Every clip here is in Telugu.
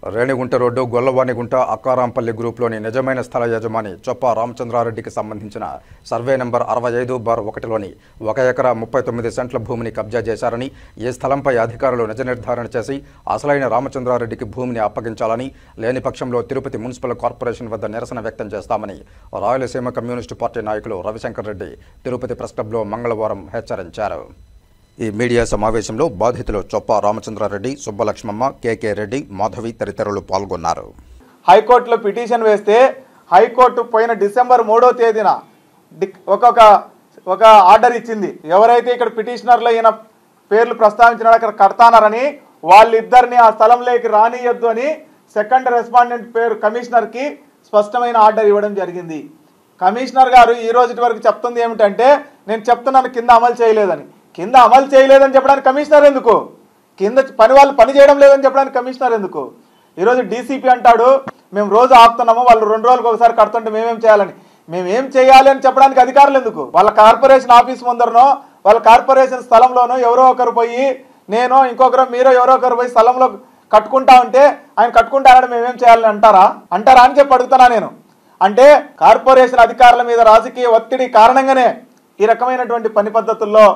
రేణిగుంట రోడ్డు గొల్లవాణిగుంట అక్కారాంపల్లి గ్రూప్లోని నిజమైన స్థల యజమాని చొప్ప రామచంద్రారెడ్డికి సంబంధించిన సర్వే నంబర్ 65/1లోని 1 ఎకరా 39 సెంట్ల భూమిని కబ్జా చేశారని, ఈ స్థలంపై అధికారులు నిజ నిర్ధారణ చేసి అసలైన రామచంద్రారెడ్డికి భూమిని అప్పగించాలని, లేని పక్షంలో తిరుపతి మున్సిపల్ కార్పొరేషన్ వద్ద నిరసన వ్యక్తం చేస్తామని రాయలసీమ కమ్యూనిస్టు పార్టీ నాయకులు రవిశంకర్ రెడ్డి తిరుపతి ప్రెస్ క్లబ్లో మంగళవారం హెచ్చరించారు. ఈ మీడియా సమావేశంలో బాధితులు చొప్ప రామచంద్రారెడ్డి, సుబ్బలక్ష్మమ్మ, కేకే రెడ్డి, మాధవి తదితరులు పాల్గొన్నారు. హైకోర్టులో పిటిషన్ వేస్తే హైకోర్టు పోయిన డిసెంబర్ 3వ తేదీన ఒక ఆర్డర్ ఇచ్చింది. ఎవరైతే ఇక్కడ పిటిషనర్లో ఈయన పేర్లు ప్రస్తావించిన అక్కడ కడతానారని వాళ్ళిద్దరిని ఆ స్థలంలోకి రానియొద్దు అని సెకండ్ రెస్పాండెంట్ పేరు కమిషనర్కి స్పష్టమైన ఆర్డర్ ఇవ్వడం జరిగింది. కమిషనర్ గారు ఈ రోజు వరకు చెప్తుంది ఏమిటంటే, నేను చెప్తున్నాను కింద అమలు చేయలేదని. కింద అమలు చేయలేదని చెప్పడానికి కమిషనర్ ఎందుకు? కింద పని వాళ్ళు పని చేయడం లేదని చెప్పడానికి కమిషనర్ ఎందుకు? ఈరోజు డీసీపీ అంటాడు మేము రోజు ఆపుతున్నాము, వాళ్ళు 2 రోజులకు ఒకసారి కడుతుంటే మేమేం చేయాలని. మేమేం చేయాలి అని చెప్పడానికి అధికారులు ఎందుకు? వాళ్ళ కార్పొరేషన్ ఆఫీస్ ముందరనో వాళ్ళ కార్పొరేషన్ స్థలంలోనో ఎవరో ఒకరు పోయి, నేను ఇంకొకరు మీరో ఎవరో ఒకరు పోయి స్థలంలో కట్టుకుంటా ఉంటే ఆయన కట్టుకుంటారని మేమేం చేయాలని అంటారా అని చెప్పి అడుగుతున్నా నేను. అంటే కార్పొరేషన్ అధికారుల మీద రాజకీయ ఒత్తిడి కారణంగానే ఈ రకమైనటువంటి పని పద్ధతుల్లో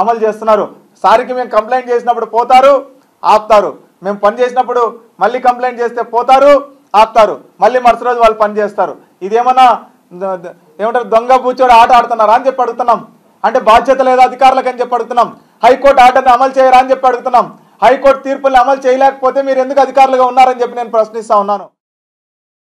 అమలు చేస్తున్నారు. సారికి మేము కంప్లైంట్ చేసినప్పుడు పోతారు, ఆపుతారు. మేము పని చేసినప్పుడు మళ్ళీ కంప్లైంట్ చేస్తే పోతారు, ఆపుతారు. మళ్ళీ మరుసటి రోజు వాళ్ళు పని చేస్తారు. ఇదేమన్నా ఏమంటారు, దొంగ బూచోడు ఆట ఆడుతున్నారా అని చెప్పి అడుగుతున్నాం. అంటే బాధ్యత లేదా అధికారులకు అని చెప్పి అడుగుతున్నాం. హైకోర్టు ఆర్డర్ని అమలు చేయరా అని చెప్పి అడుగుతున్నాం. హైకోర్టు తీర్పుల్ని అమలు చేయలేకపోతే మీరు ఎందుకు అధికారులుగా ఉన్నారని చెప్పి నేను ప్రశ్నిస్తా ఉన్నాను.